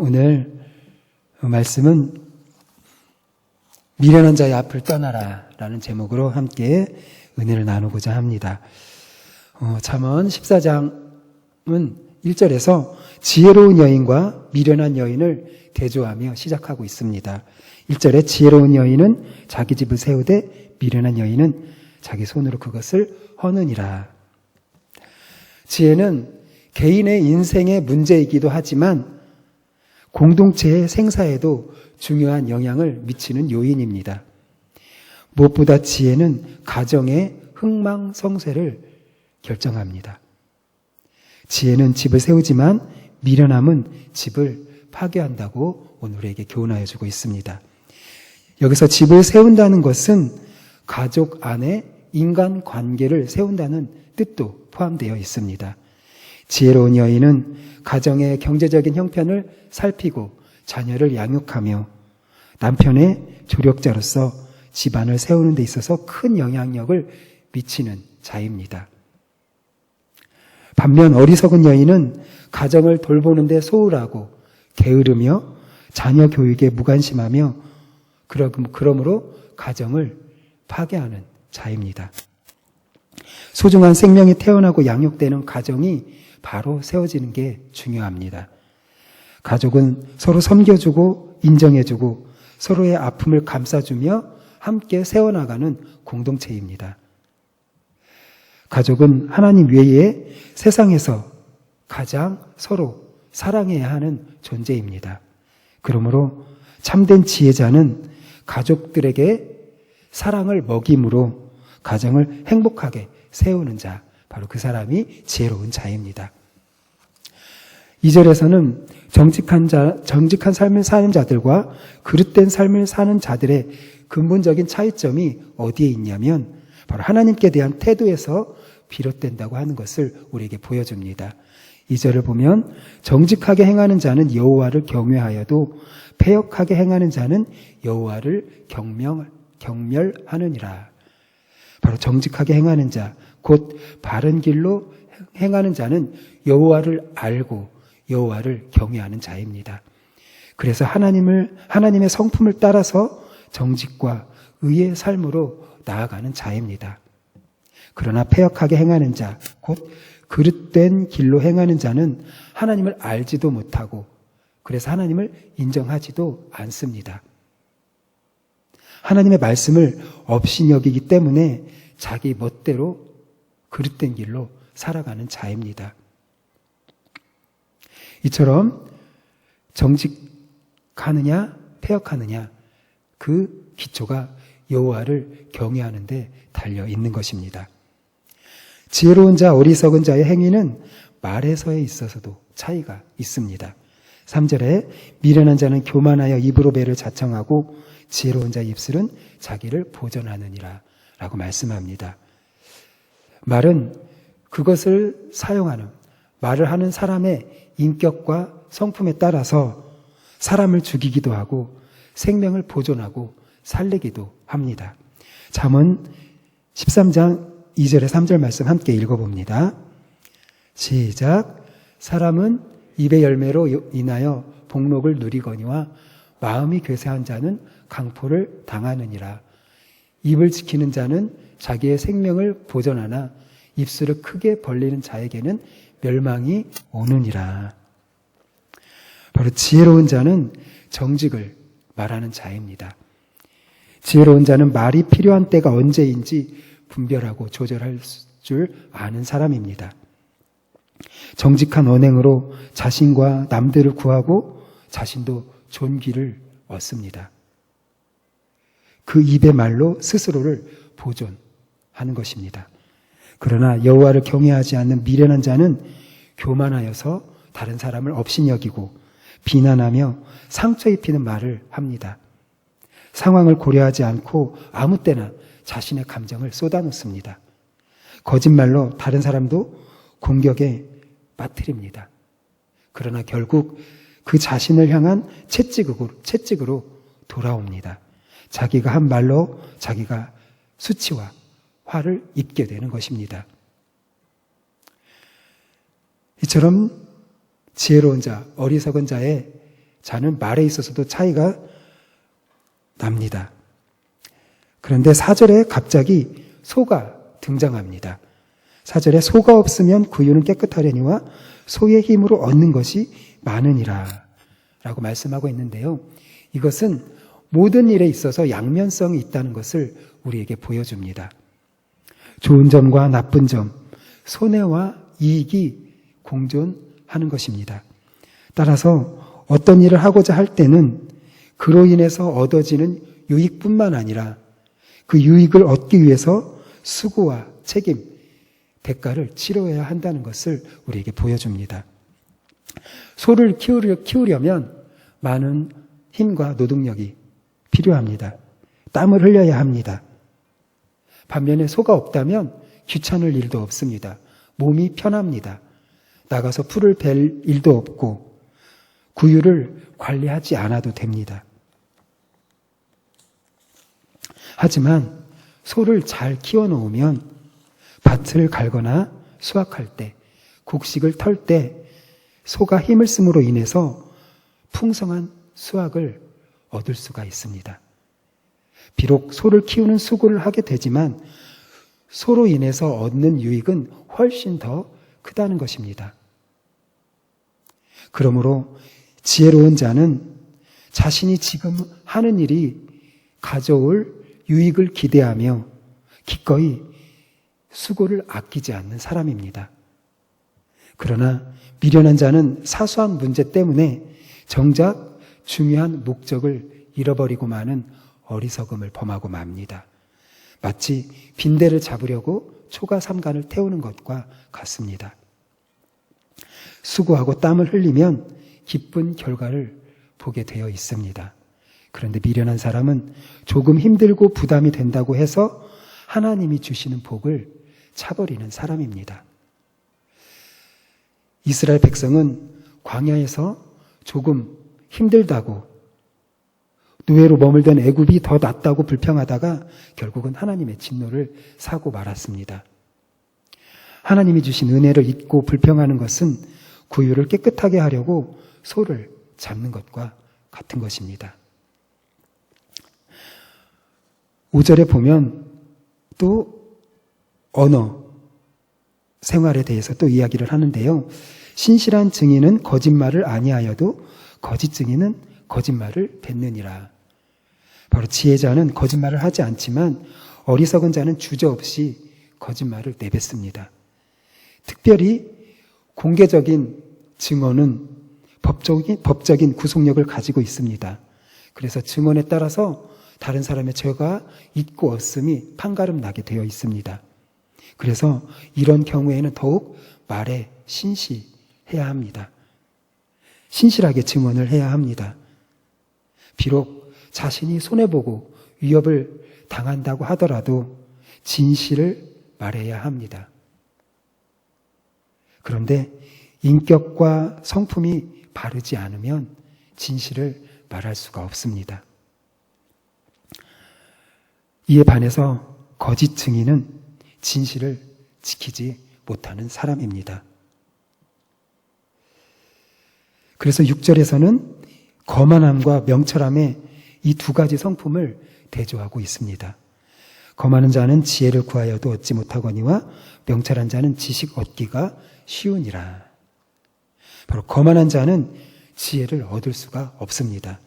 오늘 말씀은 미련한 자의 앞을 떠나라 라는 제목으로 함께 은혜를 나누고자 합니다. 잠언 14장은 1절에서 지혜로운 여인과 미련한 여인을 대조하며 시작하고 있습니다. 1절에 지혜로운 여인은 자기 집을 세우되 미련한 여인은 자기 손으로 그것을 허느니라. 지혜는 개인의 인생의 문제이기도 하지만 공동체의 생사에도 중요한 영향을 미치는 요인입니다. 무엇보다 지혜는 가정의 흥망성쇠를 결정합니다. 지혜는 집을 세우지만 미련함은 집을 파괴한다고 오늘 우리에게 교훈하여 주고 있습니다. 여기서 집을 세운다는 것은 가족 안에 인간관계를 세운다는 뜻도 포함되어 있습니다. 지혜로운 여인은 가정의 경제적인 형편을 살피고 자녀를 양육하며 남편의 조력자로서 집안을 세우는 데 있어서 큰 영향력을 미치는 자입니다. 반면 어리석은 여인은 가정을 돌보는 데 소홀하고 게으르며 자녀 교육에 무관심하며 그러므로 가정을 파괴하는 자입니다. 소중한 생명이 태어나고 양육되는 가정이 바로 세워지는 게 중요합니다. 가족은 서로 섬겨주고 인정해주고 서로의 아픔을 감싸주며 함께 세워나가는 공동체입니다. 가족은 하나님 외에 세상에서 가장 서로 사랑해야 하는 존재입니다. 그러므로 참된 지혜자는 가족들에게 사랑을 먹임으로 가정을 행복하게 세우는 자, 바로 그 사람이 지혜로운 자입니다. 2절에서는 정직한 삶을 사는 자들과 그릇된 삶을 사는 자들의 근본적인 차이점이 어디에 있냐면 바로 하나님께 대한 태도에서 비롯된다고 하는 것을 우리에게 보여줍니다. 2절을 보면 정직하게 행하는 자는 여호와를 경외하여도 패역하게 행하는 자는 여호와를 경멸하느니라. 바로 정직하게 행하는 자, 곧 바른 길로 행하는 자는 여호와를 알고 여호와를 경외하는 자입니다. 그래서 하나님의 성품을 따라서 정직과 의의 삶으로 나아가는 자입니다. 그러나 패역하게 행하는 자, 곧 그릇된 길로 행하는 자는 하나님을 알지도 못하고 그래서 하나님을 인정하지도 않습니다. 하나님의 말씀을 업신여기기 때문에 자기 멋대로 그릇된 길로 살아가는 자입니다. 이처럼 정직하느냐 패역하느냐 그 기초가 여호와를 경외하는 데 달려 있는 것입니다. 지혜로운 자, 어리석은 자의 행위는 말에서에 있어서도 차이가 있습니다. 3절에 미련한 자는 교만하여 입으로 배를 자청하고 지혜로운 자의 입술은 자기를 보전하느니라 라고 말씀합니다. 말은 그것을 사용하는, 말을 하는 사람의 인격과 성품에 따라서 사람을 죽이기도 하고 생명을 보존하고 살리기도 합니다. 잠언 13장 2절에 3절 말씀 함께 읽어봅니다. 시작. 사람은 입의 열매로 인하여 복록을 누리거니와 마음이 괴세한 자는 강포를 당하느니라. 입을 지키는 자는 자기의 생명을 보존하나 입술을 크게 벌리는 자에게는 멸망이 오느니라. 바로 지혜로운 자는 정직을 말하는 자입니다. 지혜로운 자는 말이 필요한 때가 언제인지 분별하고 조절할 줄 아는 사람입니다. 정직한 언행으로 자신과 남들을 구하고 자신도 존귀를 얻습니다. 그 입의 말로 스스로를 보존하는 것입니다. 그러나 여호와를 경외하지 않는 미련한 자는 교만하여서 다른 사람을 업신여기고 비난하며 상처 입히는 말을 합니다. 상황을 고려하지 않고 아무 때나 자신의 감정을 쏟아놓습니다. 거짓말로 다른 사람도 공격에 빠뜨립니다. 그러나 결국 그 자신을 향한 채찍으로 돌아옵니다. 자기가 한 말로 자기가 수치와 화를 입게 되는 것입니다. 이처럼 지혜로운 자, 어리석은 자의 자는 말에 있어서도 차이가 납니다. 그런데 4절에 갑자기 소가 등장합니다. 4절에 소가 없으면 구유는 깨끗하려니와 소의 힘으로 얻는 것이 많으니라 라고 말씀하고 있는데요. 이것은 모든 일에 있어서 양면성이 있다는 것을 우리에게 보여줍니다. 좋은 점과 나쁜 점, 손해와 이익이 공존하는 것입니다. 따라서 어떤 일을 하고자 할 때는 그로 인해서 얻어지는 유익뿐만 아니라 그 유익을 얻기 위해서 수고와 책임, 대가를 치러야 한다는 것을 우리에게 보여줍니다. 소를 키우려면 많은 힘과 노동력이 필요합니다. 땀을 흘려야 합니다. 반면에 소가 없다면 귀찮을 일도 없습니다. 몸이 편합니다. 나가서 풀을 벨 일도 없고 구유를 관리하지 않아도 됩니다. 하지만 소를 잘 키워놓으면 밭을 갈거나 수확할 때, 곡식을 털 때 소가 힘을 쓰므로 인해서 풍성한 수확을 얻을 수가 있습니다. 비록 소를 키우는 수고를 하게 되지만 소로 인해서 얻는 유익은 훨씬 더 크다는 것입니다. 그러므로 지혜로운 자는 자신이 지금 하는 일이 가져올 유익을 기대하며 기꺼이 수고를 아끼지 않는 사람입니다. 그러나 미련한 자는 사소한 문제 때문에 정작 중요한 목적을 잃어버리고 마는 어리석음을 범하고 맙니다. 마치 빈대를 잡으려고 초가 삼간을 태우는 것과 같습니다. 수고하고 땀을 흘리면 기쁜 결과를 보게 되어 있습니다. 그런데 미련한 사람은 조금 힘들고 부담이 된다고 해서 하나님이 주시는 복을 차버리는 사람입니다. 이스라엘 백성은 광야에서 조금 힘들다고 노예로 머물던 애굽이 더 낫다고 불평하다가 결국은 하나님의 진노를 사고 말았습니다. 하나님이 주신 은혜를 잊고 불평하는 것은 구유를 깨끗하게 하려고 소를 잡는 것과 같은 것입니다. 5절에 보면 또 언어, 생활에 대해서 또 이야기를 하는데요. 신실한 증인은 거짓말을 아니하여도 거짓 증인은 거짓말을 뱉느니라. 바로 지혜자는 거짓말을 하지 않지만 어리석은 자는 주저없이 거짓말을 내뱉습니다. 특별히 공개적인 증언은 법적인 구속력을 가지고 있습니다. 그래서 증언에 따라서 다른 사람의 죄가 있고 없음이 판가름 나게 되어 있습니다. 그래서 이런 경우에는 더욱 말에 신실해야 합니다. 신실하게 증언을 해야 합니다. 비록 자신이 손해보고 위협을 당한다고 하더라도 진실을 말해야 합니다. 그런데 인격과 성품이 바르지 않으면 진실을 말할 수가 없습니다. 이에 반해서 거짓 증인은 진실을 지키지 못하는 사람입니다. 그래서 6절에서는 거만함과 명철함의 이 두 가지 성품을 대조하고 있습니다. 거만한 자는 지혜를 구하여도 얻지 못하거니와 명철한 자는 지식 얻기가 쉬우니라. 바로 거만한 자는 지혜를 얻을 수가 없습니다.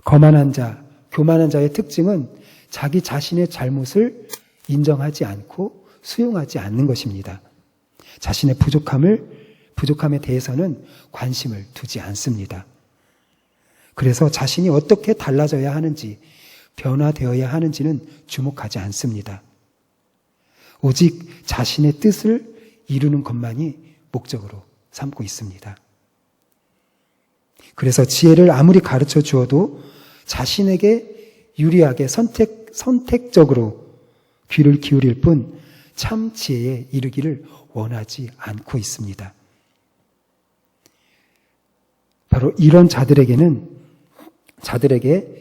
거만한 자, 교만한 자의 특징은 자기 자신의 잘못을 인정하지 않고 수용하지 않는 것입니다. 자신의 부족함에 대해서는 관심을 두지 않습니다. 그래서 자신이 어떻게 달라져야 하는지, 변화되어야 하는지는 주목하지 않습니다. 오직 자신의 뜻을 이루는 것만이 목적으로 삼고 있습니다. 그래서 지혜를 아무리 가르쳐 주어도 자신에게 유리하게 선택적으로 귀를 기울일 뿐 참 지혜에 이르기를 원하지 않고 있습니다. 바로 이런 자들에게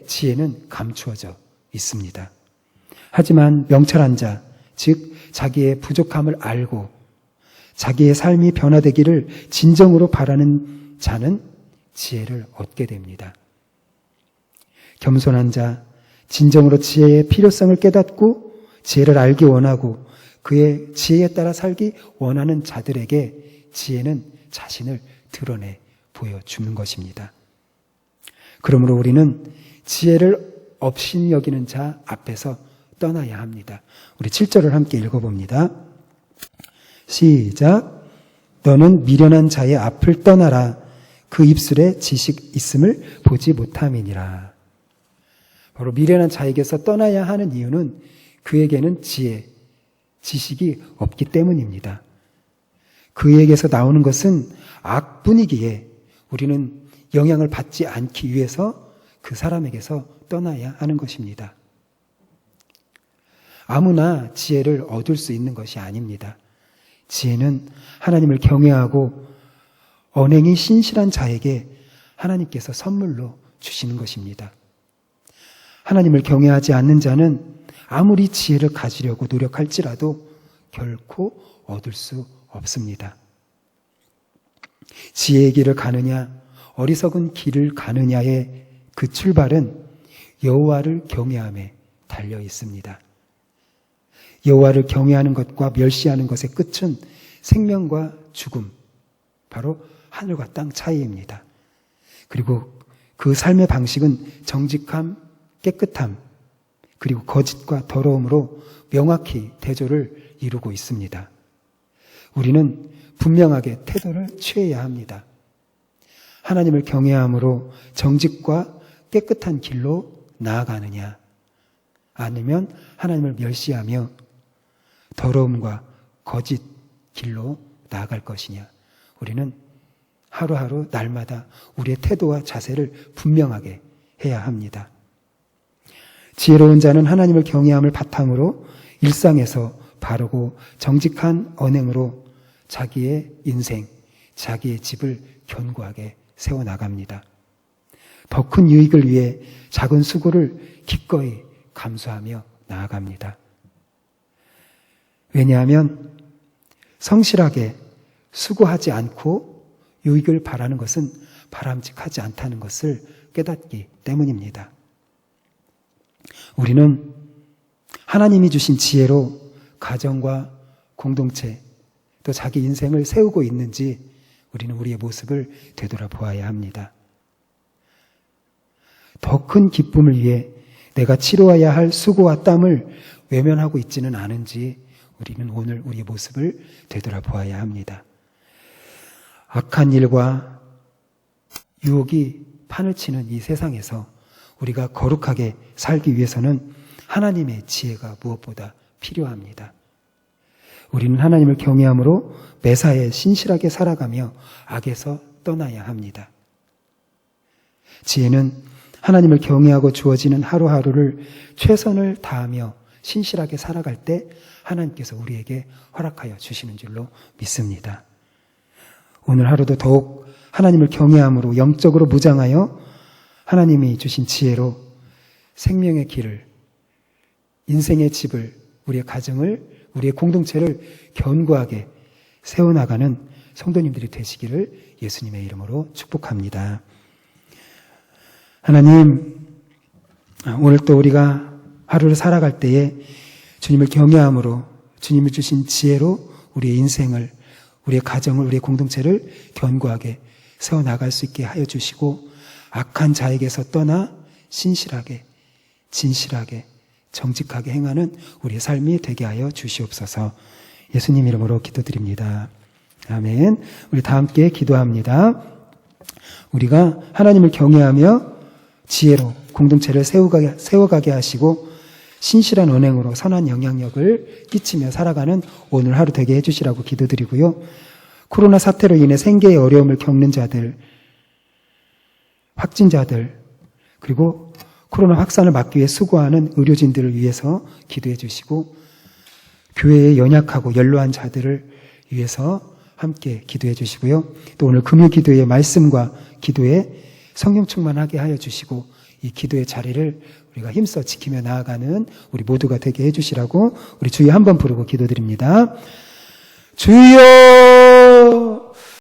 지혜는 감추어져 있습니다. 하지만 명철한 자, 즉 자기의 부족함을 알고 자기의 삶이 변화되기를 진정으로 바라는 자는 지혜를 얻게 됩니다. 겸손한 자, 진정으로 지혜의 필요성을 깨닫고 지혜를 알기 원하고 그의 지혜에 따라 살기 원하는 자들에게 지혜는 자신을 드러내 보여주는 것입니다. 그러므로 우리는 지혜를 업신여기는 자 앞에서 떠나야 합니다. 우리 7절을 함께 읽어봅니다. 시작. 너는 미련한 자의 앞을 떠나라. 그 입술에 지식 있음을 보지 못함이니라. 바로 미련한 자에게서 떠나야 하는 이유는 그에게는 지혜, 지식이 없기 때문입니다. 그에게서 나오는 것은 악뿐이기에 우리는 영향을 받지 않기 위해서 그 사람에게서 떠나야 하는 것입니다. 아무나 지혜를 얻을 수 있는 것이 아닙니다. 지혜는 하나님을 경외하고 언행이 신실한 자에게 하나님께서 선물로 주시는 것입니다. 하나님을 경외하지 않는 자는 아무리 지혜를 가지려고 노력할지라도 결코 얻을 수 없습니다. 지혜의 길을 가느냐 어리석은 길을 가느냐의 그 출발은 여호와를 경외함에 달려 있습니다. 여호와를 경외하는 것과 멸시하는 것의 끝은 생명과 죽음, 바로 하늘과 땅 차이입니다. 그리고 그 삶의 방식은 정직함, 깨끗함, 그리고 거짓과 더러움으로 명확히 대조를 이루고 있습니다. 우리는 분명하게 태도를 취해야 합니다. 하나님을 경외함으로 정직과 깨끗한 길로 나아가느냐, 아니면 하나님을 멸시하며 더러움과 거짓 길로 나아갈 것이냐. 우리는 하루하루 날마다 우리의 태도와 자세를 분명하게 해야 합니다. 지혜로운 자는 하나님을 경외함을 바탕으로 일상에서 바르고 정직한 언행으로 자기의 인생, 자기의 집을 견고하게 세워나갑니다. 더 큰 유익을 위해 작은 수고를 기꺼이 감수하며 나아갑니다. 왜냐하면 성실하게 수고하지 않고 유익을 바라는 것은 바람직하지 않다는 것을 깨닫기 때문입니다. 우리는 하나님이 주신 지혜로 가정과 공동체 또 자기 인생을 세우고 있는지 우리는 우리의 모습을 되돌아보아야 합니다. 더 큰 기쁨을 위해 내가 치러야 할 수고와 땀을 외면하고 있지는 않은지 우리는 오늘 우리의 모습을 되돌아보아야 합니다. 악한 일과 유혹이 판을 치는 이 세상에서 우리가 거룩하게 살기 위해서는 하나님의 지혜가 무엇보다 필요합니다. 우리는 하나님을 경외함으로 매사에 신실하게 살아가며 악에서 떠나야 합니다. 지혜는 하나님을 경외하고 주어지는 하루하루를 최선을 다하며 신실하게 살아갈 때 하나님께서 우리에게 허락하여 주시는 줄로 믿습니다. 오늘 하루도 더욱 하나님을 경외함으로 영적으로 무장하여 하나님이 주신 지혜로 생명의 길을, 인생의 집을, 우리의 가정을, 우리의 공동체를 견고하게 세워나가는 성도님들이 되시기를 예수님의 이름으로 축복합니다. 하나님, 오늘 또 우리가 하루를 살아갈 때에 주님을 경외함으로 주님이 주신 지혜로 우리의 인생을, 우리의 가정을, 우리의 공동체를 견고하게 세워나갈 수 있게 하여 주시고 악한 자에게서 떠나 신실하게, 진실하게, 정직하게 행하는 우리의 삶이 되게 하여 주시옵소서. 예수님 이름으로 기도드립니다. 아멘. 우리 다 함께 기도합니다. 우리가 하나님을 경외하며 지혜로 공동체를 세워가게 하시고 신실한 언행으로 선한 영향력을 끼치며 살아가는 오늘 하루 되게 해주시라고 기도드리고요. 코로나 사태로 인해 생계의 어려움을 겪는 자들, 확진자들, 그리고 코로나 확산을 막기 위해 수고하는 의료진들을 위해서 기도해 주시고 교회에 연약하고 연로한 자들을 위해서 함께 기도해 주시고요. 또 오늘 금요 기도의 말씀과 기도에 성령 충만하게 하여 주시고 이 기도의 자리를 우리가 힘써 지키며 나아가는 우리 모두가 되게 해주시라고 우리 주여 한번 부르고 기도드립니다. 주여!